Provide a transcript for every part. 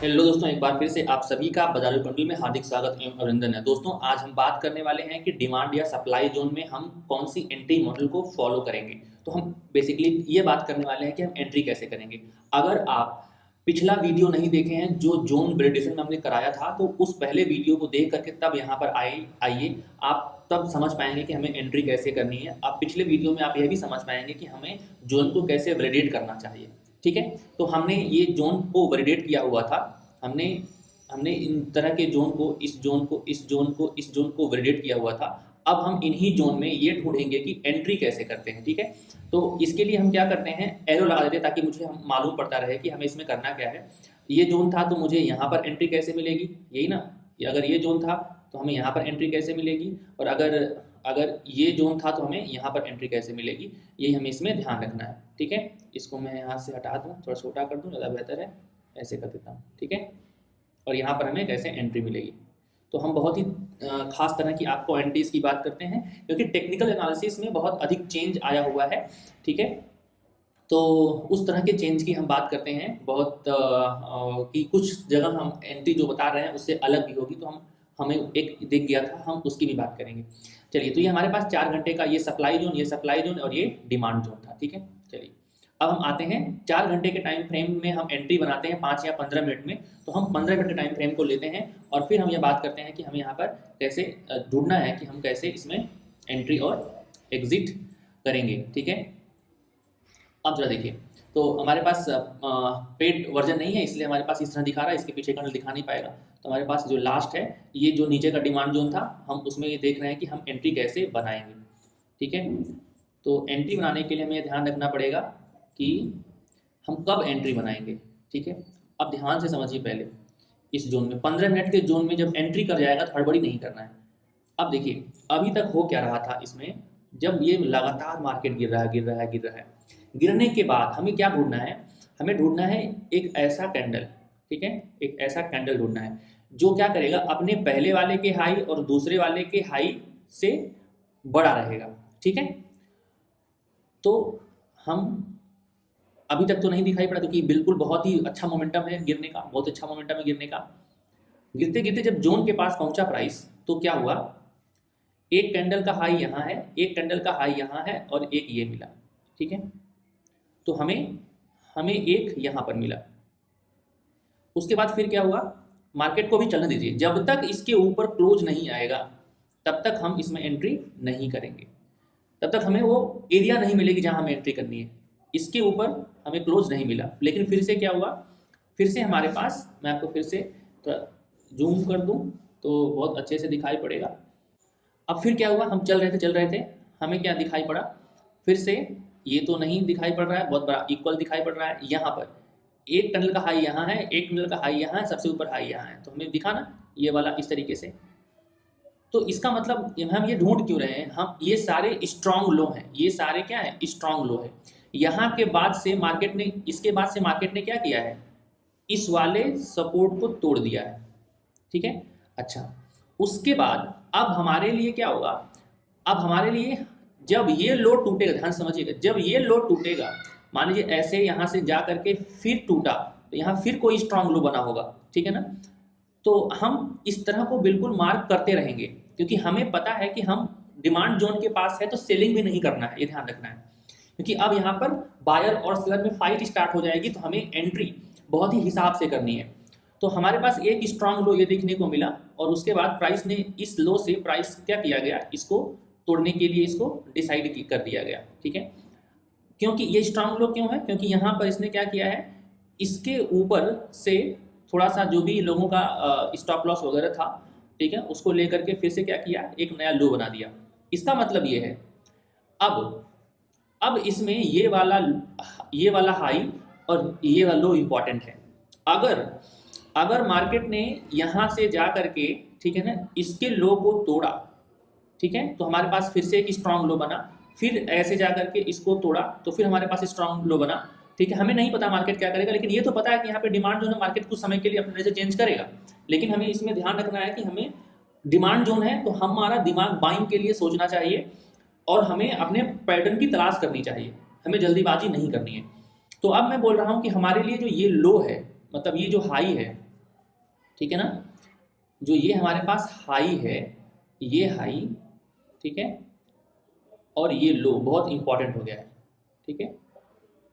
Hello दोस्तों, एक बार फिर से आप सभी का बाजार बंडल में हार्दिक स्वागत एवं अभिनंदन है। दोस्तों, आज हम बात करने वाले हैं कि डिमांड या सप्लाई जोन में हम कौन सी एंट्री मॉडल को फॉलो करेंगे। तो हम बेसिकली ये बात करने वाले हैं कि हम एंट्री कैसे करेंगे। अगर आप पिछला वीडियो नहीं देखे हैं जो जोन वैलिडेशन में हमने कराया था, तो उस पहले वीडियो को देख करके तब यहाँ पर आइए, आप तब समझ पाएंगे कि हमें एंट्री कैसे करनी है। आप पिछले वीडियो में आप यह भी समझ पाएंगे कि हमें जोन को कैसे वैलिडेट करना चाहिए। ठीक है, तो हमने ये जोन को वैलिडेट किया हुआ था। हमने हमने इन तरह के जोन को, इस जोन को, इस जोन को, इस जोन को वैलिडेट किया हुआ था। अब हम इन्हीं जोन में ये ढूंढेंगे कि एंट्री कैसे करते हैं। ठीक है, तो इसके लिए हम क्या करते हैं, एरो लगा देते हैं ताकि मुझे हम मालूम पड़ता रहे कि हमें इसमें करना क्या है। ये जोन था तो मुझे यहाँ पर एंट्री कैसे मिलेगी, यही ना। अगर ये जोन था तो हमें यहाँ पर एंट्री कैसे मिलेगी, और अगर अगर ये जोन था तो हमें यहाँ पर एंट्री कैसे मिलेगी, यही हमें इसमें ध्यान रखना है। ठीक है, इसको मैं यहाँ से हटा दूँ, थोड़ा छोटा कर दूँ, ज़्यादा बेहतर है, ऐसे कर देता हूँ। ठीक है, और यहाँ पर हमें कैसे एंट्री मिलेगी। तो हम बहुत ही खास तरह की आपको एंट्रीज की बात करते हैं, क्योंकि टेक्निकल एनालिसिस में बहुत अधिक चेंज आया हुआ है। ठीक है, तो उस तरह के चेंज की हम बात करते हैं बहुत कि कुछ जगह हम एंट्री जो बता रहे हैं उससे अलग भी होगी, तो हमें एक दिख गया था, हम उसकी भी बात करेंगे। चलिए, तो ये हमारे पास 4 घंटे का ये सप्लाई जोन, ये सप्लाई जोन और ये डिमांड जोन था। ठीक है, चलिए अब हम आते हैं 4 घंटे के टाइम फ्रेम में हम एंट्री बनाते हैं 5 या 15 मिनट में। तो हम 15 मिनट के टाइम फ्रेम को लेते हैं और फिर हम ये बात करते हैं कि हमें यहाँ पर कैसे ढूंढना है कि हम कैसे इसमें एंट्री और एग्जिट करेंगे। ठीक है, अब जरा देखिए, तो हमारे पास पेड वर्जन नहीं है, इसलिए हमारे पास इस तरह दिखा रहा है, इसके पीछे कर्नल दिखा नहीं पाएगा। तो हमारे पास जो लास्ट है, ये जो नीचे का डिमांड जोन था, हम उसमें ये देख रहे हैं कि हम एंट्री कैसे बनाएंगे। ठीक है, तो एंट्री बनाने के लिए हमें ध्यान रखना पड़ेगा कि हम कब एंट्री बनाएंगे। ठीक है, अब ध्यान से समझिए, पहले इस जोन में 15 मिनट के जोन में जब एंट्री कर जाएगा तो हड़बड़ी नहीं करना है। अब देखिए, अभी तक हो क्या रहा था इसमें, जब ये लगातार मार्केट गिर रहा है, गिर रहा है, गिर रहा है, गिरने के बाद हमें क्या ढूंढना है, हमें ढूंढना है एक ऐसा कैंडल। ठीक है, एक ऐसा कैंडल ढूंढना है जो क्या करेगा, अपने पहले वाले के हाई और दूसरे वाले के हाई से बड़ा रहेगा। ठीक है, तो हम अभी तक तो नहीं दिखाई पड़ा, क्योंकि बिल्कुल बहुत ही अच्छा मोमेंटम है गिरने का, बहुत अच्छा मोमेंटम है गिरने का। गिरते गिरते जब जोन के पास पहुंचा प्राइस, तो क्या हुआ, एक कैंडल का हाई यहाँ है, एक कैंडल का हाई यहाँ है और एक ये मिला। ठीक है, तो हमें हमें एक यहाँ पर मिला। उसके बाद फिर क्या हुआ, मार्केट को भी चलने दीजिए, जब तक इसके ऊपर क्लोज नहीं आएगा तब तक हम इसमें एंट्री नहीं करेंगे, तब तक हमें वो एरिया नहीं मिलेगी जहां हमें एंट्री करनी है। इसके ऊपर हमें क्लोज नहीं मिला, लेकिन फिर से क्या हुआ, फिर से हमारे पास, मैं आपको फिर से थोड़ा जूम कर दूं तो बहुत अच्छे से दिखाई पड़ेगा। अब फिर क्या हुआ, हम चल रहे थे, हमें क्या दिखाई पड़ा, फिर से ये तो नहीं दिखाई पड़ रहा है, बहुत बड़ा इक्वल दिखाई पड़ रहा है। यहाँ पर एक टनल का हाई यहाँ है, एक टनल का हाई यहाँ है, सबसे ऊपर हाई यहाँ है, तो हमें दिखा ना ये वाला इस तरीके से। तो इसका मतलब हम ये ढूंढ क्यों रहे हैं, हम ये सारे स्ट्रांग लो हैं, ये सारे क्या है, स्ट्रांग लो है। यहाँ के बाद से मार्केट ने, इसके बाद से मार्केट ने क्या किया है, इस वाले सपोर्ट को तोड़ दिया है। ठीक है, अच्छा, उसके बाद अब हमारे लिए क्या होगा, अब हमारे लिए जब ये लोड टूटेगा, ध्यान समझिएगा, जब ये लोड टूटेगा, मान लीजिए ऐसे यहाँ से जा करके फिर टूटा, तो यहाँ फिर कोई स्ट्रांग लो बना होगा। ठीक है ना, तो हम इस तरह को बिल्कुल मार्क करते रहेंगे, क्योंकि हमें पता है कि हम डिमांड जोन के पास है तो सेलिंग भी नहीं करना है, ये ध्यान रखना है। क्योंकि अब यहाँ पर बायर और सेलर में फाइट स्टार्ट हो जाएगी, तो हमें एंट्री बहुत ही हिसाब से करनी है। तो हमारे पास एक स्ट्रांग लो ये देखने को मिला, और उसके बाद प्राइस ने इस लो से प्राइस क्या किया गया, इसको तोड़ने के लिए इसको डिसाइड कर दिया गया। ठीक है, क्योंकि ये स्ट्रांग लो क्यों है, क्योंकि यहाँ पर इसने क्या किया है, इसके ऊपर से थोड़ा सा जो भी लोगों का स्टॉप लॉस वगैरह था, ठीक है, उसको लेकर के फिर से क्या किया, एक नया लो बना दिया। इसका मतलब ये है, अब इसमें ये वाला हाई और ये वाला लो इंपॉर्टेंट है। अगर मार्केट ने यहाँ से जा करके, ठीक है ना, इसके लो को तोड़ा, ठीक है, तो हमारे पास फिर से एक स्ट्रांग लो बना, फिर ऐसे जा करके इसको तोड़ा, तो फिर हमारे पास स्ट्रांग लो बना। ठीक है, हमें नहीं पता मार्केट क्या करेगा, लेकिन ये तो पता है कि यहाँ पे डिमांड जोन है, मार्केट कुछ समय के लिए अपने से चेंज करेगा। लेकिन हमें इसमें ध्यान रखना है कि हमें डिमांड जोन है तो हमारा दिमाग बाइंग के लिए सोचना चाहिए, और हमें अपने पैटर्न की तलाश करनी चाहिए, हमें जल्दीबाजी नहीं करनी है। तो अब मैं बोल रहा हूँ कि हमारे लिए जो ये लो है, मतलब ये जो हाई है, ठीक है ना। जो ये हमारे पास हाई है, ये हाई, ठीक है, और ये लो बहुत इंपॉर्टेंट हो गया है, ठीक है,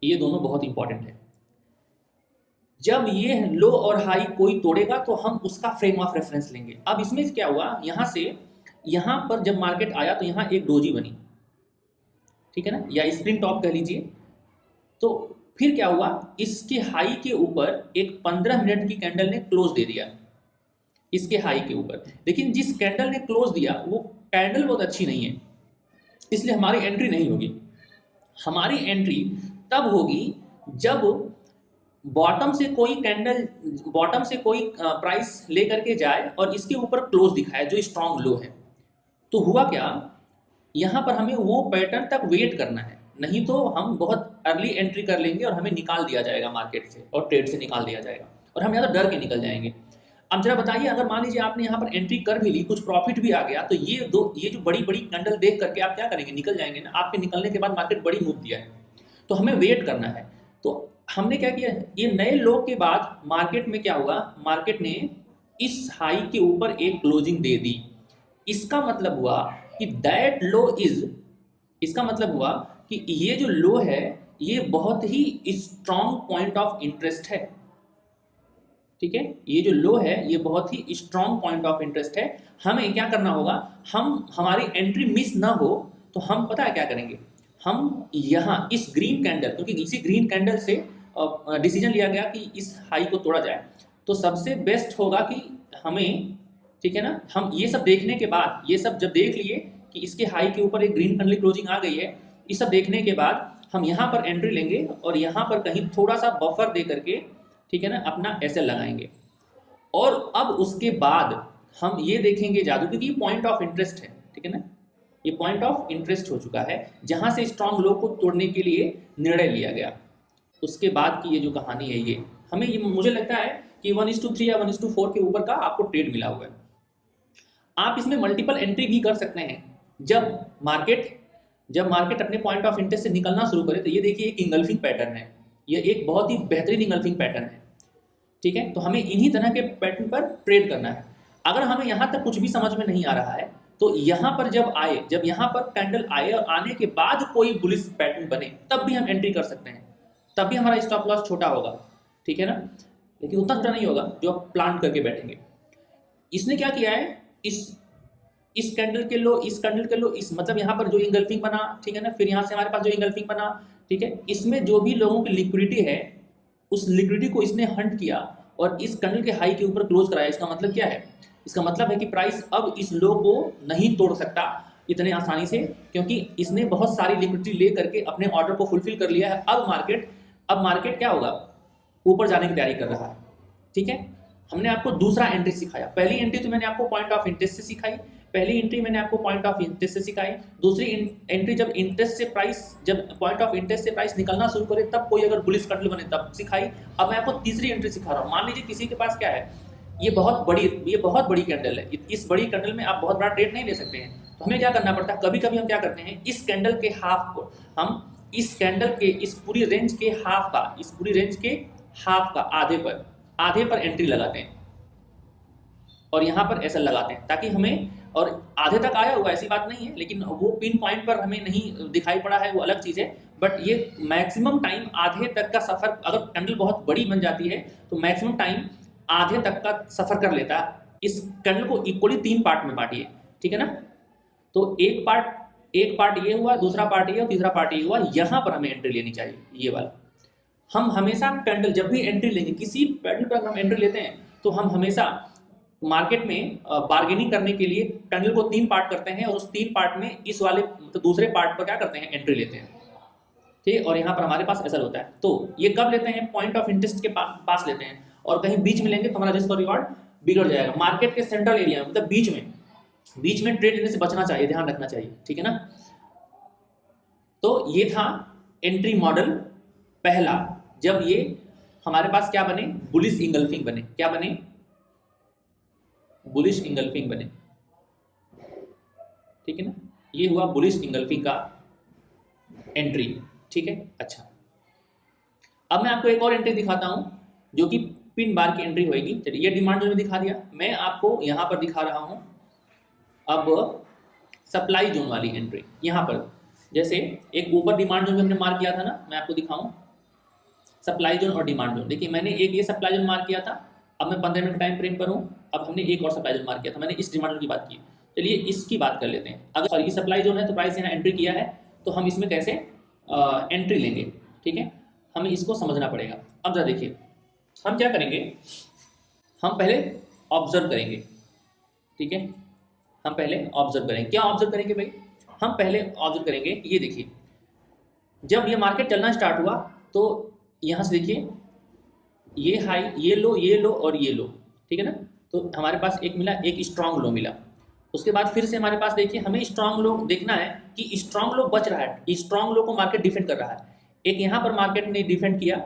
ये दोनों बहुत इंपॉर्टेंट है। जब ये लो और हाई कोई तोड़ेगा तो हम उसका फ्रेम ऑफ रेफरेंस लेंगे। अब इसमें क्या हुआ, यहां से यहां पर जब मार्केट आया तो यहां एक डोजी बनी, ठीक है ना, या स्प्रिंग टॉप कह लीजिए। तो फिर क्या हुआ, इसके हाई के ऊपर एक 15 मिनट की कैंडल ने क्लोज दे दिया, इसके हाई के ऊपर। लेकिन जिस कैंडल ने क्लोज दिया वो कैंडल बहुत अच्छी नहीं है, इसलिए हमारी एंट्री नहीं होगी। हमारी एंट्री तब होगी जब बॉटम से कोई कैंडल, बॉटम से कोई प्राइस लेकर के जाए और इसके ऊपर क्लोज दिखाए जो स्ट्रांग लो है। तो हुआ क्या, यहां पर हमें वो पैटर्न तक वेट करना है, नहीं तो हम बहुत अर्ली एंट्री कर लेंगे और हमें निकाल दिया जाएगा मार्केट से और ट्रेड से निकाल दिया जाएगा और हम ज़्यादा डर के निकल जाएंगे। अब जरा बताइए, अगर मान लीजिए आपने यहाँ पर एंट्री कर भी ली, कुछ प्रॉफिट भी आ गया, तो ये जो बड़ी बड़ी कैंडल देख करके आप क्या करेंगे, निकल जाएंगे ना। आपके निकलने के बाद मार्केट बड़ी मूव दिया है, तो हमें वेट करना है। तो हमने क्या किया, ये नए लो के बाद मार्केट में क्या हुआ, मार्केट ने इस हाई के ऊपर एक क्लोजिंग दे दी। इसका मतलब हुआ कि दैट लो इज, इसका मतलब हुआ कि ये जो लो है ये बहुत ही स्ट्रॉन्ग पॉइंट ऑफ इंटरेस्ट है, ठीक है, ये जो लो है ये बहुत ही स्ट्रॉन्ग पॉइंट ऑफ इंटरेस्ट है। हमें क्या करना होगा, हमारी एंट्री मिस ना हो तो हम पता है क्या करेंगे, हम यहाँ इस ग्रीन कैंडल, क्योंकि इसी ग्रीन कैंडल से डिसीजन लिया गया कि इस हाई को तोड़ा जाए, तो सबसे बेस्ट होगा कि हमें, ठीक है ना, हम ये सब देखने के बाद, ये सब जब देख लिए कि इसके हाई के ऊपर एक ग्रीन कैंडल क्लोजिंग आ गई है, ये सब देखने के बाद हम यहाँ पर एंट्री लेंगे और यहाँ पर कहीं थोड़ा सा बफर दे करके, ठीक है ना, अपना एसएल लगाएंगे। और अब उसके बाद हम ये देखेंगे जादू, क्योंकि ये पॉइंट ऑफ इंटरेस्ट है, ठीक है ना, ये पॉइंट ऑफ इंटरेस्ट हो चुका है जहां से स्ट्रांग लो को तोड़ने के लिए निर्णय लिया गया। उसके बाद की ये जो कहानी है, ये हमें, ये मुझे लगता है कि 1:3 या 1:4 के ऊपर का आपको ट्रेड मिला हुआ है। आप इसमें मल्टीपल एंट्री भी कर सकते हैं। जब मार्केट अपने पॉइंट ऑफ इंटरेस्ट से निकलना शुरू करे, तो ये देखिए एक इंगल्फिंग पैटर्न है, ये एक बहुत ही बेहतरीन इंगल्फिंग पैटर्न है, ठीक है। तो हमें इन्हीं तरह के पैटर्न पर ट्रेड करना है। अगर हमें यहाँ तक कुछ भी समझ में नहीं आ रहा है, तो यहाँ पर जब यहाँ पर कैंडल आए और आने के बाद कोई बुलिश पैटर्न बने, तब भी हम एंट्री कर सकते हैं, तब भी हमारा स्टॉप लॉस छोटा होगा, ठीक है ना, लेकिन उतना छोटा नहीं होगा जो आप प्लान करके बैठेंगे। इसने क्या किया है, इस कैंडल के लो, इस कैंडल के लो, इस मतलब यहाँ पर जो इंगल्फिंग बना, ठीक है ना, फिर यहाँ से हमारे पास जो इंगल्फिंग बना, ठीक है, इसमें जो भी लोगों की लिक्विडिटी है उस लिक्विडिटी को इसने हंट किया और इस कैंडल के हाई के ऊपर क्लोज कराया। इसका मतलब क्या है, इसका मतलब है कि प्राइस अब इस लो को नहीं तोड़ सकता इतने आसानी से, क्योंकि इसने बहुत सारी लिक्विडिटी ले करके अपने ऑर्डर को फुलफिल कर लिया है। अब मार्केट क्या होगा, ऊपर जाने की तैयारी कर रहा है, ठीक है। हमने आपको दूसरा एंट्री सिखाया, पहली एंट्री तो मैंने आपको पॉइंट ऑफ इंटरेस्ट से सिखाई, पहली एंट्री मैंने आपको पॉइंट ऑफ इंटरेस्ट से सिखाई। दूसरी एंट्री जब पॉइंट ऑफ इंटरेस्ट से प्राइस निकलना शुरू करे तब कोई अगर बुलिश कैंडल बने तब सिखाई। अब मैं आपको तीसरी एंट्री सिखा रहा हूँ। मान लीजिए किसी के पास क्या है, ये बहुत बड़ी कैंडल है, इस बड़ी कैंडल में आप बहुत बड़ा ट्रेड नहीं ले सकते हैं, तो हमें क्या करना पड़ता है, कभी कभी हम क्या करते हैं, इस कैंडल के हाफ को हम इस कैंडल के इस पूरी रेंज के हाफ का आधे पर एंट्री लगाते हैं और यहाँ पर एसएल लगाते हैं, ताकि हमें, और आधे तक आया हुआ ऐसी बात नहीं है, लेकिन वो पिन पॉइंट पर हमें नहीं दिखाई पड़ा है, वो अलग चीज़ है। बट ये मैक्सिमम टाइम आधे तक का सफ़र, अगर कैंडल बहुत बड़ी बन जाती है तो मैक्सिमम टाइम आधे तक का सफ़र कर लेता है। इस कैंडल को इक्वली 3 पार्ट में बांटिए, ठीक है ना। तो एक पार्ट ये हुआ, दूसरा पार्ट ये और तीसरा पार्ट ये हुआ। यहाँ पर हमें एंट्री लेनी चाहिए, ये वाला। हम हमेशा कैंडल जब भी एंट्री लेंगे, किसी पैटर्न पर हम एंट्री लेते हैं, तो हम हमेशा मार्केट में बार्गेनिंग करने के लिए कैंडल को 3 पार्ट करते हैं और उस 3 पार्ट में इस वाले तो दूसरे पार्ट पर क्या करते हैं, एंट्री लेते हैं, ठीक। और यहाँ पर हमारे पास एसएल होता है। तो ये कब लेते हैं, पॉइंट ऑफ इंटरेस्ट के पास लेते हैं, और कहीं बीच में लेंगे तो हमारा रिस्क और रिवॉर्ड बिगड़ जाएगा। मार्केट के सेंट्रल एरिया में, मतलब बीच में ट्रेड लेने से बचना चाहिए, ध्यान रखना चाहिए, ठीक है ना। तो ये था एंट्री मॉडल पहला, जब ये हमारे पास क्या बने, बुलिश इंगल्फिंग बने। क्या बने, बुलिश इंगल्फिंग बने, ठीक है ना। ये हुआ बुलिश इंगल्फिंग का एंट्री, ठीक है। अच्छा, अब मैं आपको एक और एंट्री दिखाता हूं जो कि पिन बार की एंट्री होगी। चलिए ये डिमांड जोन में दिखा दिया, मैं आपको यहाँ पर दिखा रहा हूँ अब सप्लाई जोन वाली एंट्री। यहाँ पर जैसे एक ऊपर डिमांड जोन में हमने मार्क किया था ना, मैं आपको दिखाऊं सप्लाई जोन और डिमांड जोन। देखिए मैंने एक ये सप्लाई जोन मार्क किया था, अब मैं 15 मिनट टाइम फ्रेम पर हूँ, अब हमने एक और सप्लाई जोन मार्क किया था, मैंने इस डिमांड जोन की बात की। चलिए इसकी बात कर लेते हैं। अगर सॉरी ये सप्लाई जोन है तो प्राइस यहाँ एंट्री किया है, तो हम इसमें कैसे एंट्री लेंगे, ठीक है, हमें इसको समझना पड़ेगा। अब जरा देखिए हम क्या करेंगे, हम पहले ऑब्जर्व करेंगे, ठीक है, हम पहले ऑब्जर्व करेंगे। क्या ऑब्जर्व करेंगे भाई, हम पहले ऑब्जर्व करेंगे, ये देखिए जब ये मार्केट चलना स्टार्ट हुआ तो यहाँ से देखिए ये हाई, ये लो और ये लो, ठीक है ना, तो हमारे पास एक मिला, एक स्ट्रांग लो मिला। उसके बाद फिर से हमारे पास देखिए हमें स्ट्रांग लो देखना है कि स्ट्रांग लो बच रहा है, स्ट्रांग लो को मार्केट डिफेंड कर रहा है। एक यहाँ पर मार्केट ने डिफेंड किया,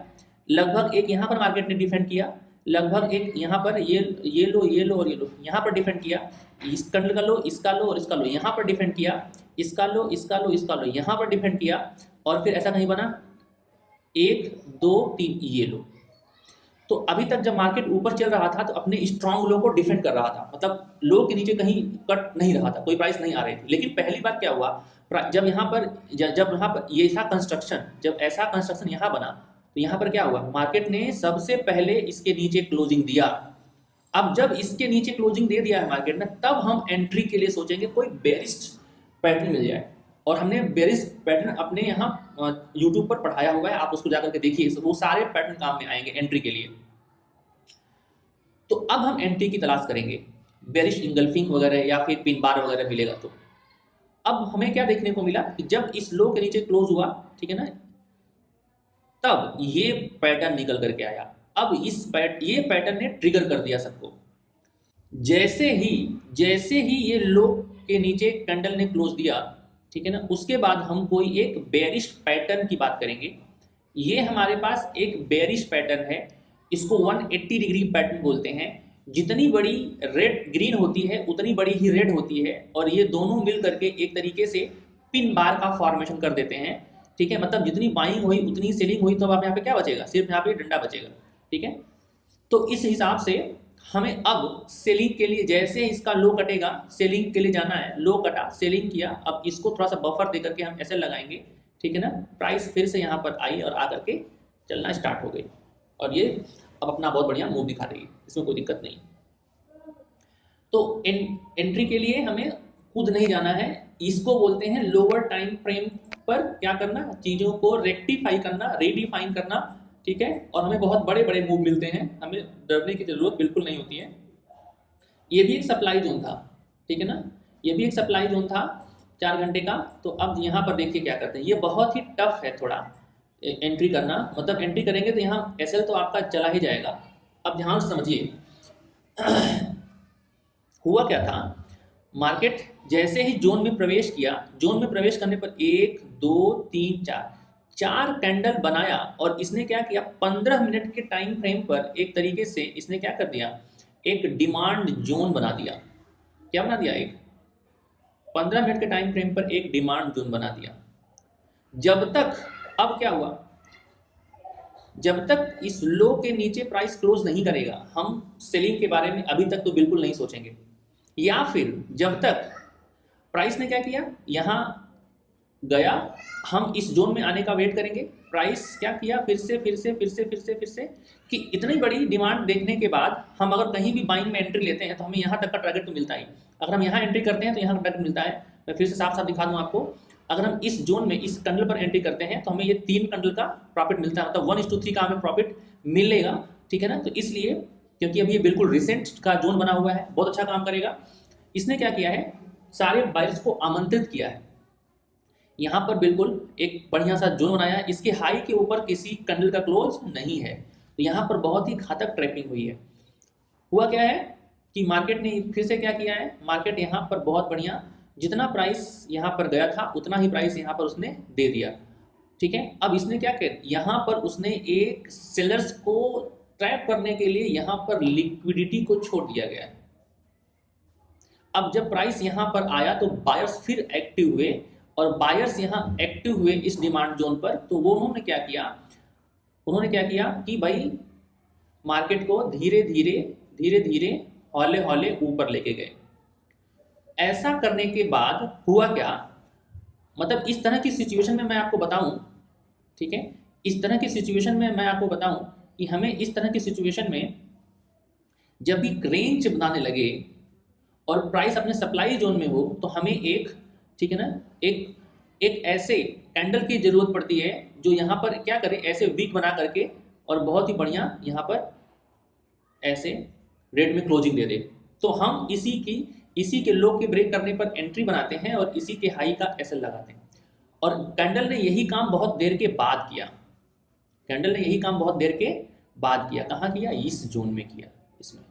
लगभग एक यहाँ पर मार्केट ने डिफेंड किया, लगभग एक यहाँ पर ये लो और ये लो यहाँ पर डिफेंड किया, इस कैंडल का लो, इसका लो और इसका लो यहाँ पर डिफेंड किया, इसका लो इसका लो इसका लो यहाँ पर डिफेंड किया, और फिर ऐसा कहीं बना 1 2 3 ये लो। तो अभी तक जब मार्केट ऊपर चल रहा था तो अपने स्ट्रांग लो को डिफेंड कर रहा था, मतलब लो के नीचे कहीं कट नहीं रहा था, कोई प्राइस नहीं आ रही थी। लेकिन पहली बार क्या हुआ, जब यहाँ पर ये ऐसा कंस्ट्रक्शन, जब ऐसा कंस्ट्रक्शन यहाँ बना तो यहाँ पर क्या हुआ, मार्केट ने सबसे पहले इसके नीचे क्लोजिंग दिया। अब जब इसके नीचे क्लोजिंग दे दिया है मार्केट ने, तब हम एंट्री के लिए सोचेंगे कोई बेरिश पैटर्न मिल जाए। और हमने बेरिश पैटर्न अपने यहाँ यूट्यूब पर पढ़ाया हुआ है, आप उसको जाकर के देखिए, वो सारे पैटर्न काम में आएंगे एंट्री के लिए। तो अब हम एंट्री की तलाश करेंगे, बेरिश इंगल्फिंग वगैरह या फिर पिन बार वगैरह मिलेगा। तो अब हमें क्या देखने को मिला कि जब इस लो के नीचे क्लोज हुआ, ठीक है ना, तब ये पैटर्न निकल करके आया। अब ये पैटर्न ने ट्रिगर कर दिया सबको। जैसे ही ये लो के नीचे कैंडल ने क्लोज दिया, ठीक है ना, उसके बाद हम कोई एक बेरिश पैटर्न की बात करेंगे। ये हमारे पास एक बेरिश पैटर्न है, इसको 180 डिग्री पैटर्न बोलते हैं। जितनी बड़ी रेड ग्रीन होती है उतनी बड़ी ही रेड होती है, और ये दोनों मिल करके एक तरीके से पिन बार का फॉर्मेशन कर देते हैं, ठीक है। मतलब जितनी बाइंग हुई उतनी सेलिंग हुई, तो अब यहाँ पे क्या बचेगा, सिर्फ यहाँ पे डंडा बचेगा, ठीक है। तो इस हिसाब से हमें अब सेलिंग के लिए, जैसे इसका लो कटेगा सेलिंग के लिए जाना है, लो कटा सेलिंग किया, अब इसको थोड़ा सा बफर देकर के हम ऐसे लगाएंगे, ठीक है ना। प्राइस फिर से यहाँ पर आई और आकर के चलना स्टार्ट हो गई, और ये अब अपना बहुत बढ़िया मूव दिखा देगी, इसमें कोई दिक्कत नहीं। तो एंट्री के लिए हमें खुद नहीं जाना है, इसको बोलते हैं लोअर टाइम फ्रेम पर क्या करना, चीज़ों को रेक्टिफाई करना, रीडिफाइन करना, ठीक है। और हमें बहुत बड़े बड़े मूव मिलते हैं, हमें डरने की जरूरत बिल्कुल नहीं होती है। ये भी एक सप्लाई जोन था, ठीक है ना, ये भी एक सप्लाई जोन था 4 घंटे का। तो अब यहाँ पर देखिए क्या करते हैं, ये बहुत ही टफ है थोड़ा एंट्री करना, मतलब एंट्री करेंगे तो यहाँ एसएल तो आपका चला ही जाएगा। अब ध्यान से समझिए हुआ क्या था, मार्केट जैसे ही जोन में प्रवेश किया, जोन में प्रवेश करने पर 1 2 3 4 कैंडल बनाया, और इसने क्या किया, 15 मिनट के टाइम फ्रेम पर एक तरीके से इसने क्या कर दिया, एक डिमांड जोन बना दिया। क्या बना दिया, एक 15 मिनट के टाइम फ्रेम पर एक डिमांड जोन बना दिया। जब तक, अब क्या हुआ, जब तक इस लो के नीचे प्राइस क्लोज नहीं करेगा, हम सेलिंग के बारे में अभी तक तो बिल्कुल नहीं सोचेंगे। या फिर जब तक प्राइस ने क्या किया, यहाँ गया, हम इस जोन में आने का वेट करेंगे। प्राइस क्या किया, फिर से कि इतनी बड़ी डिमांड देखने के बाद हम अगर कहीं भी बाइंग में एंट्री लेते हैं तो हमें यहाँ तक का टारगेट तो मिलता ही। अगर हम यहाँ एंट्री करते हैं तो यहाँ का टारगेट मिलता है। मैं फिर से साफ साफ दिखा दूँ आपको, अगर हम इस जोन में इस कैंडल पर एंट्री करते हैं तो हमें ये 3 कैंडल का प्रॉफिट मिलता है, मतलब 1:3 का हमें प्रॉफिट मिलेगा, ठीक है ना। तो इसलिए क्योंकि अभी ये बिल्कुल रिसेंट का जोन बना हुआ है, बहुत अच्छा काम करेगा। इसने क्या किया है, सारे बायर्स को आमंत्रित किया है, यहाँ पर बिल्कुल एक बढ़िया सा जोन बनाया है। इसके हाई के ऊपर किसी कैंडल का क्लोज नहीं है, तो यहाँ पर बहुत ही घातक ट्रैपिंग हुई है। हुआ क्या है कि मार्केट ने फिर से क्या किया है, मार्केट यहाँ पर बहुत बढ़िया, जितना प्राइस यहाँ पर गया था उतना ही प्राइस यहाँ पर उसने दे दिया, ठीक है। अब इसने क्या किया, यहाँ पर उसने एक सेलर्स को ट्रैप करने के लिए यहाँ पर लिक्विडिटी को छोड़ दिया गया है। अब जब प्राइस यहाँ पर आया तो बायर्स फिर एक्टिव हुए, और बायर्स यहाँ एक्टिव हुए इस डिमांड जोन पर, तो वो उन्होंने क्या किया कि भाई मार्केट को धीरे धीरे हौले हौले ऊपर लेके गए। ऐसा करने के बाद हुआ क्या, मतलब इस तरह की सिचुएशन में मैं आपको बताऊं, ठीक है, इस तरह की सिचुएशन में मैं आपको बताऊं कि हमें इस तरह की सिचुएशन में जब भी रेंज बनाने लगे और प्राइस अपने सप्लाई जोन में हो तो हमें एक, ठीक है ना, एक एक ऐसे कैंडल की जरूरत पड़ती है जो यहाँ पर क्या करे, ऐसे वीक बना करके और बहुत ही बढ़िया यहाँ पर ऐसे रेट में क्लोजिंग दे दे। तो हम इसी के लो के ब्रेक करने पर एंट्री बनाते हैं और इसी के हाई का एसएल लगाते हैं। और कैंडल ने यही काम बहुत देर के बाद किया, कैंडल ने यही काम बहुत देर के बाद किया। कहाँ किया? इस जोन में किया, इसमें।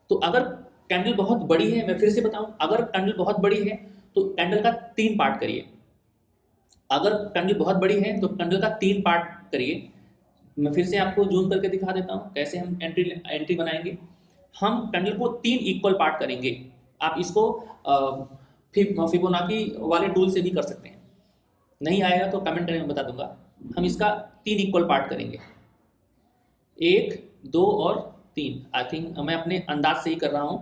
तो अगर कैंडल बहुत बड़ी है, मैं फिर से बताऊं, अगर कैंडल बहुत बड़ी है तो कैंडल का 3 पार्ट करिए। अगर कैंडल बहुत बड़ी है तो कैंडल का 3 पार्ट करिए। मैं फिर से आपको जूम करके दिखा देता हूं कैसे हम एंट्री बनाएंगे। हम कैंडल को 3 इक्वल पार्ट करेंगे। आप इसको फिबोनाची वाले टूल से भी कर सकते हैं, नहीं आएगा तो कमेंट में बता दूंगा। हम इसका 3 इक्वल पार्ट करेंगे, 1, 2 और 3। आई थिंक मैं अपने अंदाज से ही कर रहा हूँ,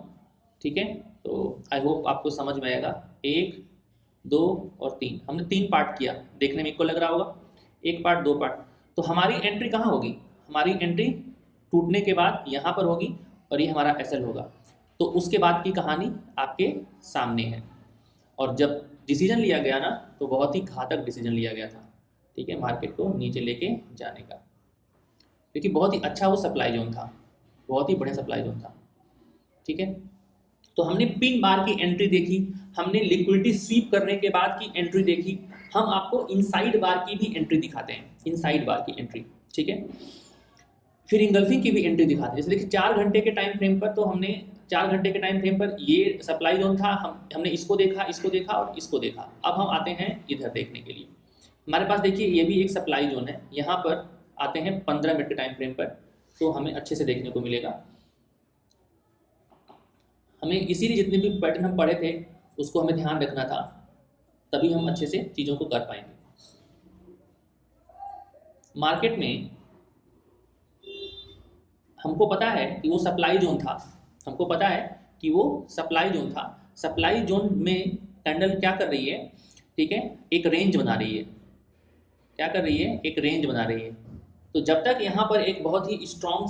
ठीक है, तो आई होप आपको समझ में आएगा। 1, 2 और 3, हमने 3 पार्ट किया, देखने में इक्वल लग रहा होगा। 1 पार्ट, 2 पार्ट। तो हमारी एंट्री कहाँ होगी? हमारी एंट्री टूटने के बाद यहाँ पर होगी और ये हमारा एसएल होगा। तो उसके बाद की कहानी आपके सामने है। और जब डिसीजन लिया गया ना, तो बहुत ही घातक डिसीजन लिया गया था, ठीक है, मार्केट को नीचे लेके जाने का, क्योंकि बहुत ही अच्छा वो सप्लाई जोन था, बहुत ही बढ़िया सप्लाई जोन था, ठीक है। तो हमने पिन बार की एंट्री देखी, हमने लिक्विडिटी स्वीप करने के बाद की एंट्री देखी। हम आपको इनसाइड बार की भी एंट्री दिखाते हैं, इनसाइड बार की एंट्री, ठीक है। फिर इंगल्फिंग की भी एंट्री दिखाते हैं। जैसे देखिए 4 घंटे के टाइम फ्रेम पर, तो हमने 4 घंटे के टाइम फ्रेम पर ये सप्लाई जोन था, हमने इसको देखा और इसको देखा। अब हम आते हैं इधर देखने के लिए। हमारे पास देखिए ये भी एक सप्लाई जोन है। यहाँ पर आते हैं 15 मिनट के टाइम फ्रेम पर, तो हमें अच्छे से देखने को मिलेगा। हमें इसीलिए जितने भी पैटर्न हम पढ़े थे उसको हमें ध्यान रखना था, तभी हम अच्छे से चीज़ों को कर पाएंगे। मार्केट में हमको पता है कि वो सप्लाई जोन था, हमको पता है कि वो सप्लाई जोन था। सप्लाई जोन में कैंडल क्या कर रही है, ठीक है, एक रेंज बना रही है। क्या कर रही है? एक रेंज बना रही है। तो जब तक यहाँ पर एक बहुत ही स्ट्रॉन्ग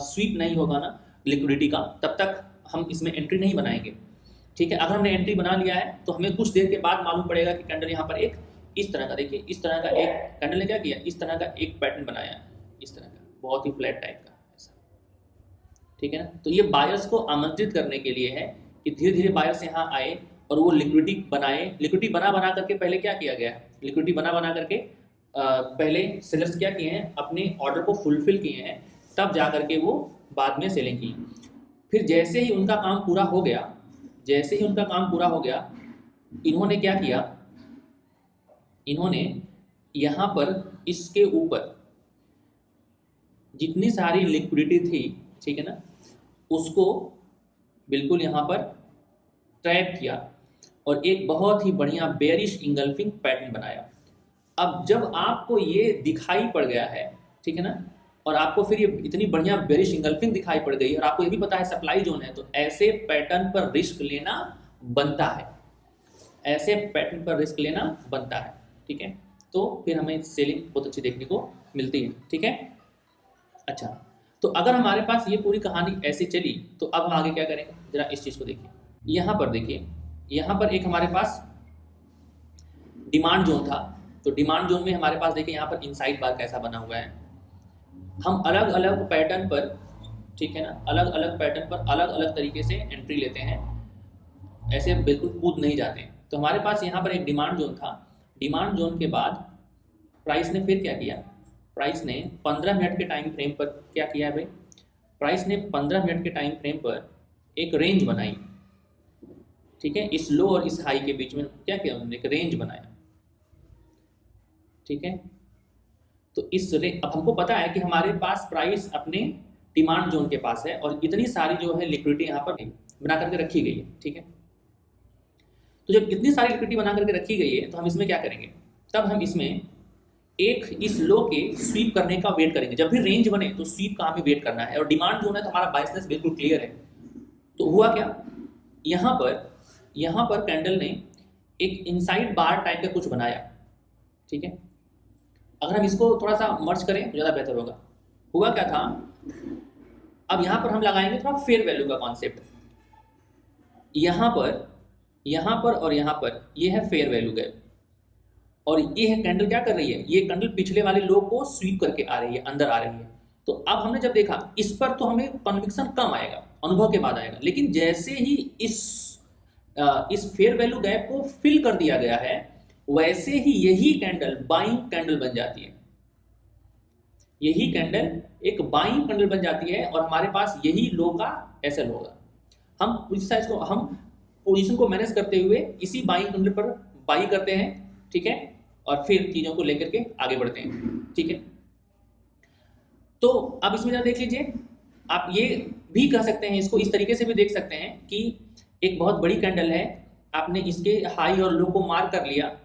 स्वीप नहीं होगा ना लिक्विडिटी का, तब तक हम इसमें एंट्री नहीं बनाएंगे, ठीक है। अगर हमने एंट्री बना लिया है तो हमें कुछ देर के बाद मालूम पड़ेगा कि कैंडल यहाँ पर एक इस तरह का, देखिए इस तरह का एक कैंडल ने क्या किया, इस तरह का एक पैटर्न बनाया है, इस तरह का बहुत ही फ्लैट टाइप का ऐसा, ठीक है ना। तो ये बायर्स को आमंत्रित करने के लिए है कि धीरे धीरे बायर्स यहाँ आए और वो लिक्विडिटी बनाए। लिक्विडिटी बना करके पहले क्या किया गया, लिक्विडिटी बना करके पहले सेलर्स क्या किए हैं, अपने ऑर्डर को फुलफिल किए हैं, तब जा करके वो बाद में सेलिंग की। फिर जैसे ही उनका काम पूरा हो गया, इन्होंने क्या किया, इन्होंने यहाँ पर इसके ऊपर जितनी सारी लिक्विडिटी थी, ठीक है ना, उसको बिल्कुल यहाँ पर ट्रैप किया और एक बहुत ही बढ़िया बेयरिश इंगल्फिंग पैटर्न बनाया। अब जब आपको ये दिखाई पड़ गया है, ठीक है ना, और आपको फिर ये इतनी बढ़िया बेयरिश इंगल्फिंग दिखाई पड़ गई और आपको ये भी पता है सप्लाई जोन है, तो ऐसे पैटर्न पर रिस्क लेना बनता है, ऐसे पैटर्न पर रिस्क लेना बनता है, ठीक है। तो फिर हमें सेलिंग बहुत अच्छी देखने को मिलती है, ठीक है। अच्छा, तो अगर हमारे पास ये पूरी कहानी ऐसी चली तो अब हम आगे क्या करेंगे, जरा इस चीज़ को देखिए। यहाँ पर देखिए, यहाँ पर एक हमारे पास डिमांड जोन था। तो डिमांड जोन में हमारे पास देखिए यहाँ पर इनसाइड बार कैसा बना हुआ है। हम अलग अलग पैटर्न पर, ठीक है ना, अलग अलग पैटर्न पर अलग अलग तरीके से एंट्री लेते हैं, ऐसे बिल्कुल कूद नहीं जाते। तो हमारे पास यहाँ पर एक डिमांड जोन था। डिमांड जोन के बाद प्राइस ने फिर क्या किया, प्राइस ने 15 मिनट के टाइम फ्रेम पर क्या किया भाई, प्राइस ने 15 मिनट के टाइम फ्रेम पर एक रेंज बनाई, ठीक है। इस लो और इस हाई के बीच में क्या किया उन्होंने, एक रेंज बनाया, ठीक है। तो अब हमको पता है कि हमारे पास प्राइस अपने डिमांड जोन के पास है और इतनी सारी जो है लिक्विडिटी यहाँ पर बना करके रखी गई है, ठीक है। तो जब इतनी सारी लिक्विडिटी बना करके रखी गई है तो हम इसमें क्या करेंगे, तब हम इसमें एक इस लो के स्वीप करने का वेट करेंगे। जब भी रेंज बने तो स्वीप का हमें वेट करना है, और डिमांड जोन है तो हमारा बायसनेस बिल्कुल क्लियर है। तो हुआ क्या, यहाँ पर कैंडल ने एक इनसाइड बार टाइप का कुछ बनाया, ठीक है। अगर हम इसको थोड़ा सा मर्ज करें तो ज़्यादा बेहतर होगा। हुआ क्या था, अब यहाँ पर हम लगाएंगे थोड़ा फेयर वैल्यू का कॉन्सेप्ट। यहाँ पर और यहाँ पर ये है फेयर वैल्यू गैप, और ये है कैंडल क्या कर रही है, ये कैंडल पिछले वाले लो को स्वीप करके आ रही है, अंदर आ रही है। तो अब हमने जब देखा इस पर तो हमें कन्विक्शन कम आएगा, अनुभव के बाद आएगा, लेकिन जैसे ही इस फेयर वैल्यू गैप को फिल कर दिया गया है, वैसे ही यही कैंडल बाइंग कैंडल बन जाती है। यही कैंडल एक बाइंग कैंडल बन जाती है, और हमारे पास यही लो का एसएल होगा। हम पोजीशन को मैनेज करते हुए इसी बाइंग कैंडल पर बाई करते हैं, ठीक है, और फिर चीजों को लेकर के आगे बढ़ते हैं, ठीक है। तो अब इसमें जरा देख लीजिए, आप ये भी कह सकते हैं, इसको इस तरीके से भी देख सकते हैं कि एक बहुत बड़ी कैंडल है, आपने इसके हाई और लो को मार्क कर लिया,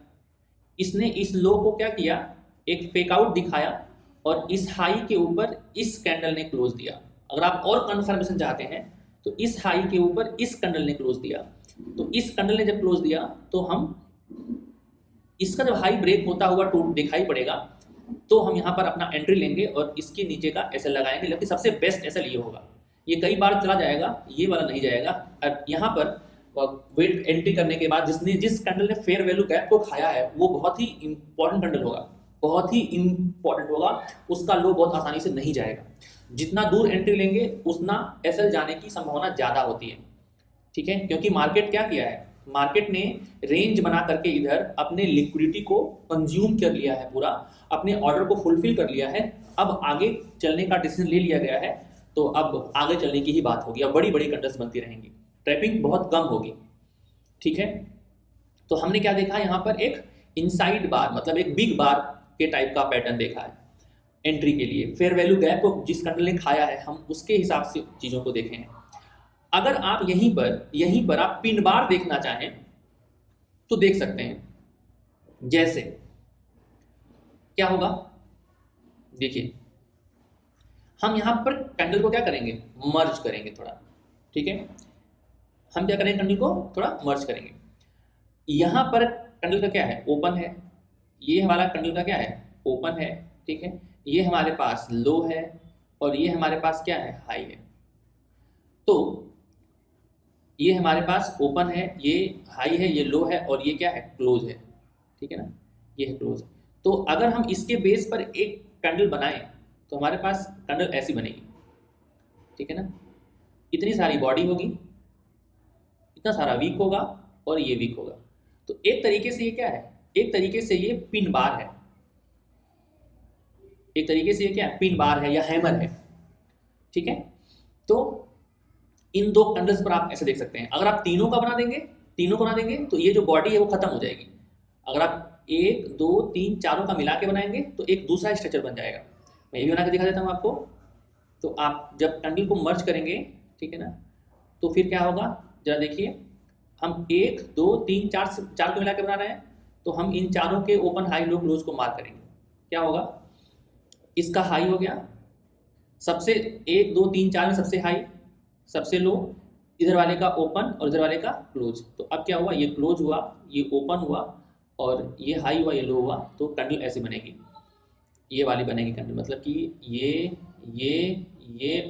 इसने इस लो को क्या किया, एक फेक आउट दिखाया, और इस हाई के ऊपर इस कैंडल ने क्लोज दिया। अगर आप और कंफर्मेशन चाहते हैं तो इस हाई के ऊपर इस कैंडल ने क्लोज दिया। तो इस कैंडल ने जब क्लोज दिया तो हम इसका जब हाई ब्रेक होता हुआ टूट दिखाई पड़ेगा, तो हम यहाँ पर अपना एंट्री लेंगे और इसके नीचे का एसएल लगाएंगे। लेकिन सबसे बेस्ट एसएल ये होगा, ये कई बार चला जाएगा, ये वाला नहीं जाएगा। और यहाँ पर वेट एंट्री करने के बाद जिस कैंडल ने फेयर वैल्यू गैप को खाया है, वो बहुत ही इंपॉर्टेंट कैंडल होगा, बहुत ही इंपॉर्टेंट होगा, उसका लो बहुत आसानी से नहीं जाएगा। जितना दूर एंट्री लेंगे उतना एसएल जाने की संभावना ज़्यादा होती है, ठीक है। क्योंकि मार्केट क्या किया है, मार्केट ने रेंज बना करके इधर अपने लिक्विडिटी को कंज्यूम कर लिया है, पूरा अपने ऑर्डर को फुलफिल कर लिया है। अब आगे चलने का डिसीजन ले लिया गया है, तो अब आगे चलने की ही बात होगी। अब बड़ी बड़ी कैंडल्स बनती रहेंगी, ट्रैपिंग बहुत कम होगी, ठीक है। तो हमने क्या देखा, यहाँ पर एक इनसाइड बार, मतलब एक बिग बार के टाइप का पैटर्न देखा है एंट्री के लिए। फेयर वैल्यू गैप को जिस कैंडल ने खाया है, हम उसके हिसाब से चीज़ों को देखें। अगर आप यहीं पर आप पिन बार देखना चाहें तो देख सकते हैं। जैसे क्या होगा, देखिए, हम यहां पर कैंडल को क्या करेंगे, मर्ज करेंगे थोड़ा, ठीक है। हम क्या करेंगे, कैंडल को थोड़ा मर्ज करेंगे। यहां पर कैंडल का क्या है, ओपन है, ये हमारा कैंडल का क्या है, ओपन है, ठीक है। ये हमारे पास लो है, और ये हमारे पास क्या है, हाई है। तो ये हमारे पास ओपन है, ये हाई है, ये लो है, और ये क्या है, क्लोज है, ठीक है ना, ये है क्लोज। तो अगर हम इसके बेस पर एक कैंडल बनाएं तो हमारे पास कैंडल ऐसी बनेगी, ठीक है ना। इतनी सारी बॉडी होगी, इतना सारा वीक होगा, और ये वीक होगा। तो एक तरीके से ये क्या है, एक तरीके से ये पिन बार है, एक तरीके से ये क्या है, पिन बार है या हैमर है, ठीक है। तो इन दो कैंडल्स पर आप ऐसे देख सकते हैं। अगर आप तीनों को बना देंगे तो ये जो बॉडी है वो खत्म हो जाएगी। अगर आप 1 2 3 चारों का मिला के बनाएंगे तो एक दूसरा स्ट्रक्चर बन जाएगा। मैं ये भी बना के दिखा देता हूँ आपको। तो आप जब कैंडल को मर्ज करेंगे, ठीक है ना, तो फिर क्या होगा, जरा देखिए, हम 1 2 3 4 को मिला के बना रहे हैं, तो हम इन चारों के ओपन हाई लो क्लोज को मार्क करेंगे। क्या होगा, इसका हाई हो गया सबसे 1 2 3 4 में सबसे हाई, सबसे लो, इधर वाले का ओपन और इधर वाले का क्लोज। तो अब क्या हुआ, ये क्लोज हुआ, ये ओपन हुआ, और ये हाई हुआ, ये लो हुआ। तो कैंडल ऐसी बनेगी, ये वाली बनेगी कैंडल, मतलब कि ये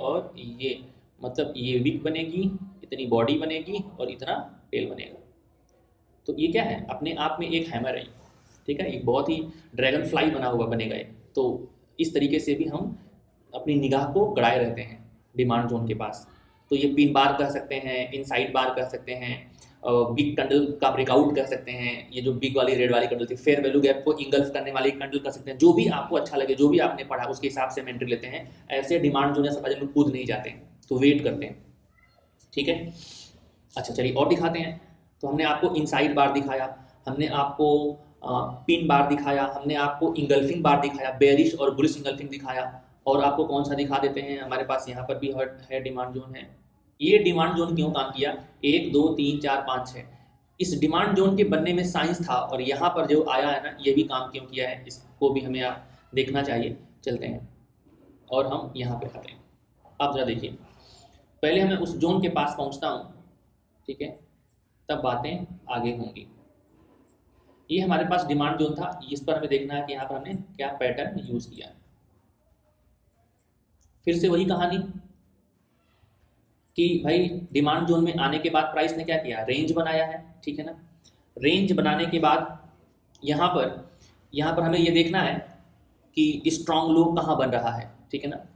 और ये, मतलब ये विक बनेगी, इतनी बॉडी बनेगी और इतना टेल बनेगा। तो ये क्या है, अपने आप में एक हैमर है, ठीक है। ये बहुत ही ड्रैगन फ्लाई बना हुआ बनेगा ये। तो इस तरीके से भी हम अपनी निगाह को गड़ाए रहते हैं डिमांड जोन के पास। तो ये पिन बार कह सकते हैं, इनसाइड बार कह सकते हैं, बिग कैंडल का ब्रेकआउट कह सकते हैं। ये जो बिग वाली रेड वाली कैंडल थी, फेयर वैल्यू गैप को इंगल्फ करने वाली कैंडल कह सकते हैं। जो भी आपको अच्छा लगे, जो भी आपने पढ़ा, उसके हिसाब से हम एंट्री लेते हैं। ऐसे डिमांड जोन या सप्लाई जोन में कूद नहीं जाते हैं, तो वेट करते हैं, ठीक है। अच्छा चलिए और दिखाते हैं। तो हमने आपको इनसाइड बार दिखाया, हमने आपको पिन बार दिखाया, हमने आपको इंगल्फिंग बार दिखाया, बेयरिश और बुलिश इंगल्फिंग दिखाया। और आपको कौन सा दिखा देते हैं, हमारे पास यहाँ पर भी है डिमांड जोन है। ये डिमांड जोन क्यों काम किया, 1 2 3 4 5 6, इस डिमांड जोन के बनने में साइंस था। और यहाँ पर जो आया है ना, ये भी काम क्यों किया है, को भी हमें आप देखना चाहिए। चलते हैं और हम यहाँ पे आते हैं। आप जरा देखिए, पहले हमें उस जोन के पास पहुँचता हूँ, ठीक है, तब बातें आगे होंगी। ये हमारे पास डिमांड जोन था, इस पर हमें देखना है कि यहाँ पर हमने क्या पैटर्न यूज़ किया है। फिर से वही कहानी कि भाई डिमांड जोन में आने के बाद प्राइस ने क्या किया, रेंज बनाया है, ठीक है ना। रेंज बनाने के बाद यहाँ पर हमें ये देखना है कि स्ट्रॉन्ग लो कहाँ बन रहा है, ठीक है ना।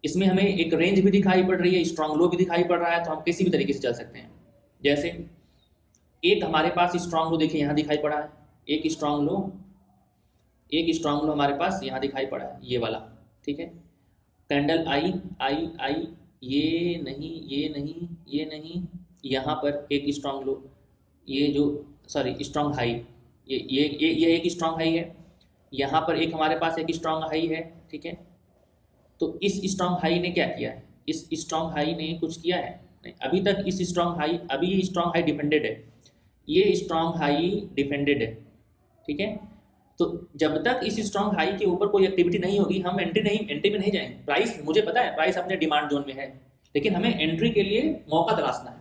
इसमें हमें एक रेंज भी दिखाई पड़ रही है, स्ट्रॉन्ग लो भी दिखाई पड़ रहा है, तो हम किसी भी तरीके से चल सकते हैं। जैसे एक हमारे पास स्ट्रॉन्ग लो देखिए यहाँ दिखाई पड़ा है, एक स्ट्रॉन्ग लो हमारे पास यहाँ दिखाई पड़ा है, ये वाला, ठीक है। कैंडल आई आई आई, ये नहीं, यहाँ पर एक स्ट्रॉन्ग लो, ये जो स्ट्रॉन्ग हाई, ये एक स्ट्रॉन्ग हाई है, यहाँ पर एक हमारे पास एक स्ट्रॉन्ग हाई है, ठीक है। तो इस स्ट्रॉन्ग हाई ने क्या किया है, इस स्ट्रॉन्ग हाई ने कुछ किया है नहीं, अभी तक इस स्ट्रॉन्ग हाई, अभी ये स्ट्रॉन्ग हाई डिफेंडेड है, ये स्ट्रॉन्ग हाई डिफेंडेड है, ठीक है। तो जब तक इस स्ट्रॉन्ग हाई के ऊपर कोई एक्टिविटी नहीं होगी, हम एंट्री में नहीं जाएंगे। प्राइस, मुझे पता है प्राइस अपने डिमांड जोन में है, लेकिन हमें एंट्री के लिए मौका तलाशना है।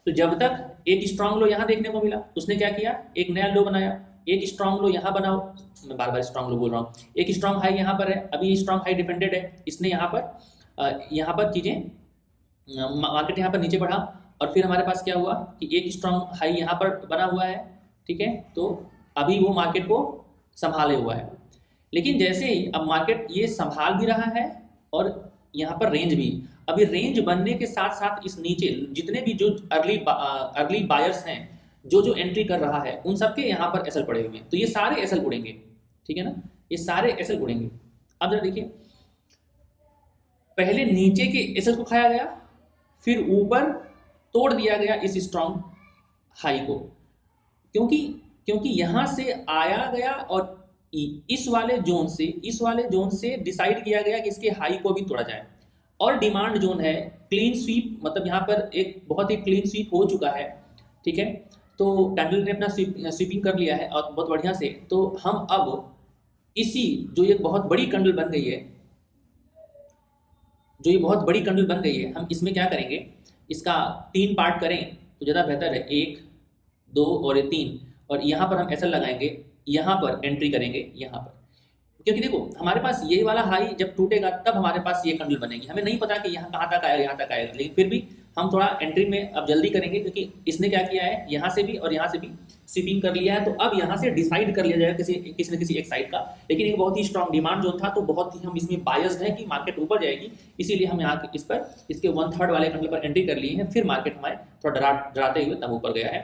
तो जब तक एक स्ट्रॉन्ग लो यहाँ देखने को मिला, उसने क्या किया, एक नया लो बनाया, एक स्ट्रॉन्ग लो यहाँ बनाओ, मैं बार बार स्ट्रॉन्ग लो बोल रहा हूँ, एक स्ट्रॉन्ग हाई यहाँ पर है, अभी ये स्ट्रॉन्ग हाई डिफेंडेड है, इसने यहाँ पर चीज़ें मार्केट यहाँ पर नीचे बढ़ा, और फिर हमारे पास क्या हुआ कि एक स्ट्रॉन्ग हाई यहाँ पर बना हुआ है, ठीक है। तो अभी वो मार्केट को संभाले हुआ है, लेकिन जैसे ही अब मार्केट ये संभाल भी रहा है और यहाँ पर रेंज भी, अभी रेंज बनने के साथ साथ इस नीचे जितने भी जो अर्ली बायर्स हैं, जो एंट्री कर रहा है, उन सबके यहाँ पर एसएल पड़े हुए हैं, तो ये सारे एसएल उड़ेंगे, ठीक है ना, ये सारे एसएल उड़ेंगे। अब जरा देखिए, पहले नीचे के एसएल को खाया गया, फिर ऊपर तोड़ दिया गया इस स्ट्रॉन्ग हाई को, क्योंकि यहाँ से आया गया और इस वाले जोन से डिसाइड किया गया कि इसके हाई को भी तोड़ा जाए। और डिमांड जोन है क्लीन स्वीप, मतलब यहाँ पर एक बहुत ही क्लीन स्वीप हो चुका है, ठीक है। तो कैंडल ने अपना स्वीपिंग कर लिया है और बहुत बढ़िया से। तो हम अब इसी जो ये बहुत बड़ी कैंडल बन गई है, हम इसमें क्या करेंगे, इसका 3 पार्ट करें तो ज़्यादा बेहतर है, 1, 2 और 3, और यहाँ पर हम ऐसा लगाएंगे, यहाँ पर एंट्री करेंगे यहाँ पर, क्योंकि देखो हमारे पास ये वाला हाई जब टूटेगा तब हमारे पास ये कैंडल बनेगी। हमें नहीं पता कि यहाँ कहाँ तक आएगा, यहाँ तक आएगा, लेकिन फिर भी हम थोड़ा एंट्री में अब जल्दी करेंगे, क्योंकि इसने क्या किया है, यहाँ से भी और यहाँ से भी स्वीपिंग कर लिया है। तो अब यहाँ से डिसाइड कर लिया जाएगा किसी न किसी एक साइड का, लेकिन एक बहुत ही स्ट्रॉन्ग डिमांड जोन था, तो बहुत ही हम इसमें बायस्ड है कि मार्केट ऊपर जाएगी, इसीलिए हम यहाँ इस पर इसके 1/3 वाले कैंडल पर एंट्री कर लिए हैं। फिर मार्केट हमारे थोड़ा डराते हुए तब ऊपर गया है,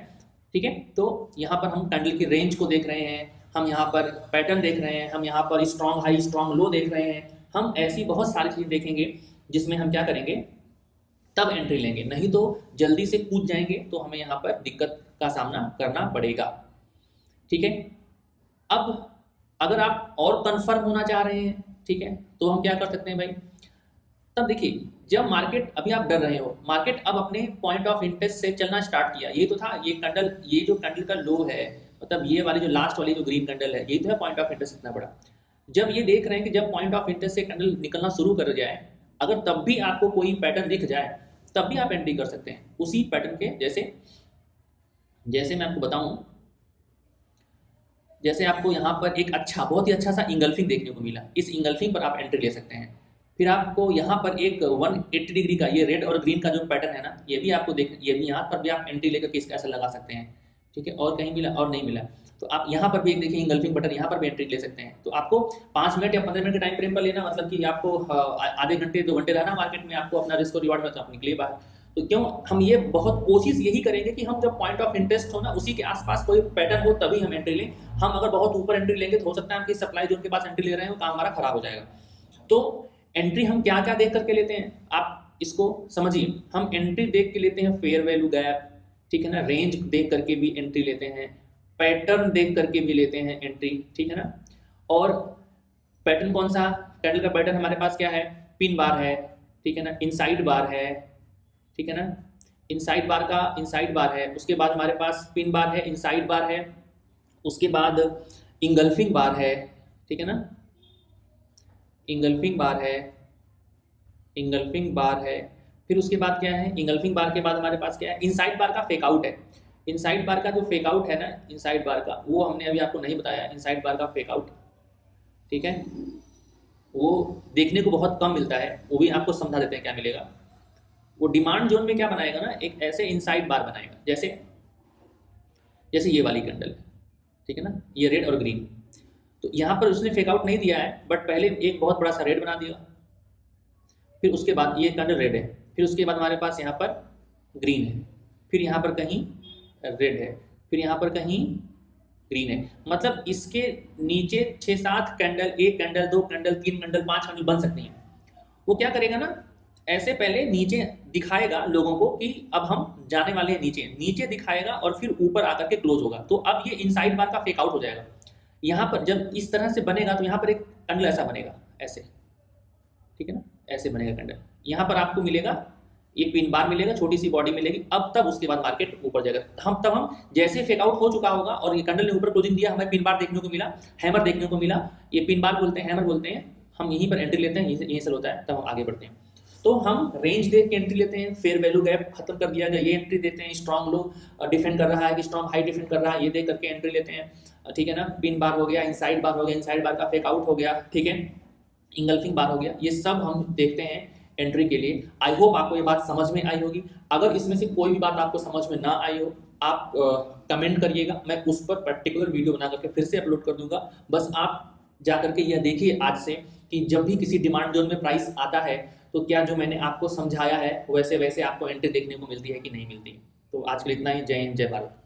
ठीक है। तो यहाँ पर हम कैंडल की रेंज को देख रहे हैं, हम यहाँ पर पैटर्न देख रहे हैं, हम यहाँ पर स्ट्रॉन्ग हाई स्ट्रॉन्ग लो देख रहे हैं, हम ऐसी बहुत सारी चीज़ देखेंगे जिसमें हम क्या करेंगे, तब एंट्री लेंगे, नहीं तो जल्दी से कूद जाएंगे तो हमें यहाँ पर दिक्कत का सामना करना पड़ेगा, ठीक है। अब अगर आप और कंफर्म होना चाह रहे हैं, ठीक है, तो हम क्या कर सकते हैं भाई, तब देखिए जब मार्केट, अभी आप डर रहे हो, मार्केट अब अपने पॉइंट ऑफ इंटरेस्ट से चलना स्टार्ट किया, ये तो था ये कैंडल, ये जो कैंडल का लो है, मतलब ये वाली जो लास्ट वाली जो ग्रीन कैंडल है, ये तो है पॉइंट ऑफ इंटरेस्ट इतना बड़ा। जब ये देख रहे हैं कि जब पॉइंट ऑफ इंटरेस्ट से कैंडल निकलना शुरू कर जाए, अगर तब भी आपको कोई पैटर्न दिख जाए, तब भी आप एंट्री कर सकते हैं उसी पैटर्न के। जैसे मैं आपको बताऊं, जैसे आपको यहाँ पर एक बहुत ही अच्छा सा इंगल्फिंग देखने को मिला, इस इंगल्फिंग पर आप एंट्री ले सकते हैं। फिर आपको यहाँ पर एक 180 डिग्री का ये रेड और ग्रीन का जो पैटर्न है ना, ये भी आपको ये भी यहाँ पर भी आप एंट्री लेकर इसका ऐसा लगा सकते हैं, ठीक है। और कहीं मिला और नहीं मिला तो आप यहाँ पर भी एक देखिए इंगल्फिंग बटन, यहाँ पर भी एंट्री ले सकते हैं। तो आपको 5 मिनट या 15 मिनट के टाइम फ्रेम पर लेना, मतलब कि आपको आधे घंटे 2 घंटे रहना मार्केट में, आपको अपना रिस्क और रिवार्ड में, तो आप निकलिए बाहर। तो क्यों हम ये बहुत कोशिश यही करेंगे कि हम जब पॉइंट ऑफ इंटरेस्ट हो ना, उसी के आसपास कोई पैटर्न हो तभी हम एंट्री लें। हम अगर बहुत ऊपर एंट्री लेंगे तो हो सकता है हम किसी सप्लाई जोन के पास एंट्री ले रहे हैं, काम हमारा खराब हो जाएगा। तो एंट्री हम क्या क्या देख करके लेते हैं, आप इसको समझिए। हम एंट्री देख के लेते हैं फेयर वैल्यू गैप, ठीक है ना, रेंज देख करके भी एंट्री लेते हैं, पैटर्न देख करके भी लेते हैं एंट्री, ठीक है ना। और पैटर्न कौन सा, कैंडल का पैटर्न हमारे पास क्या है, पिन बार है, ठीक है ना, इनसाइड बार है, ठीक है ना, इनसाइड बार है, उसके बाद हमारे पास पिन बार है, इनसाइड बार है, उसके बाद इंगल्फिंग बार है, ठीक है ना, इंगल्फिंग बार है, इंगल्फिंग बार है। फिर उसके बाद क्या है, इंगल्फिंग बार के बाद हमारे पास क्या है, इनसाइड बार का फेक आउट है। इनसाइड बार का जो फेक आउट है ना, इनसाइड बार का, वो हमने अभी आपको नहीं बताया, इनसाइड बार का फेक आउट, ठीक है, वो देखने को बहुत कम मिलता है, वो भी आपको समझा देते हैं क्या मिलेगा। वो डिमांड जोन में क्या बनाएगा ना, एक ऐसे इनसाइड बार बनाएगा, जैसे जैसे ये वाली कैंडल, ठीक है ना, ये रेड और ग्रीन। तो यहाँ पर उसने फेक आउट नहीं दिया है, बट पहले एक बहुत बड़ा सा रेड बना दिया, फिर उसके बाद ये कैंडल रेड है, फिर उसके बाद हमारे पास यहाँ पर ग्रीन है, फिर यहाँ पर कहीं रेड है, फिर यहाँ पर कहीं ग्रीन है। मतलब इसके नीचे 6-7 candle, 1 candle, 2 candle, 3 candle, 5 candle बन सकती हैं। वो क्या करेगा ना, ऐसे पहले नीचे दिखाएगा लोगों को कि अब हम जाने वाले हैं नीचे, नीचे दिखाएगा और फिर ऊपर आकर के क्लोज होगा। तो अब ये इनसाइड बार का फेक आउट हो जाएगा। यहाँ पर जब इस तरह से बनेगा तो यहाँ पर एक कैंडल ऐसा बनेगा, ऐसे, ठीक है ना, ऐसे बनेगा कैंडल। यहाँ पर आपको मिलेगा एक पिन बार मिलेगा, छोटी सी बॉडी मिलेगी। अब तब उसके बाद मार्केट ऊपर जाएगा। हम जैसे फेक आउट हो चुका होगा और ये कैंडल ने ऊपर क्लोजिंग दिया, हमें पिन बार देखने को मिला, हैमर देखने को मिला, ये पिन बार बोलते हैं, हैमर बोलते हैं, हम यहीं पर एंट्री लेते हैं, यहीं से होता है, तब हम आगे बढ़ते हैं। तो हम रेंज देख के एंट्री लेते हैं, फेयर वैल्यू गैप खत्म कर दिया गया, ये एंट्री देते हैं, स्ट्रॉन्ग लो डिफेंड कर रहा है कि स्ट्रॉन्ग हाई डिफेंड कर रहा है, ये देख करके एंट्री लेते हैं, ठीक है ना। पिन बार हो गया, इनसाइड बार हो गया, इनसाइड बार का फेक आउट हो गया, ठीक है, इंगल्फिंग बार हो गया, ये सब हम देखते हैं एंट्री के लिए। आई होप आपको ये बात समझ में आई होगी। अगर इसमें से कोई भी बात आपको समझ में ना आई हो, आप कमेंट करिएगा, मैं उस पर पर्टिकुलर वीडियो बना करके फिर से अपलोड कर दूंगा। बस आप जा करके यह देखिए आज से कि जब भी किसी डिमांड जोन में प्राइस आता है तो क्या जो मैंने आपको समझाया है वैसे वैसे आपको एंट्री देखने को मिलती है कि नहीं मिलती। तो आज के लिए इतना ही। जय हिंद, जय भारत।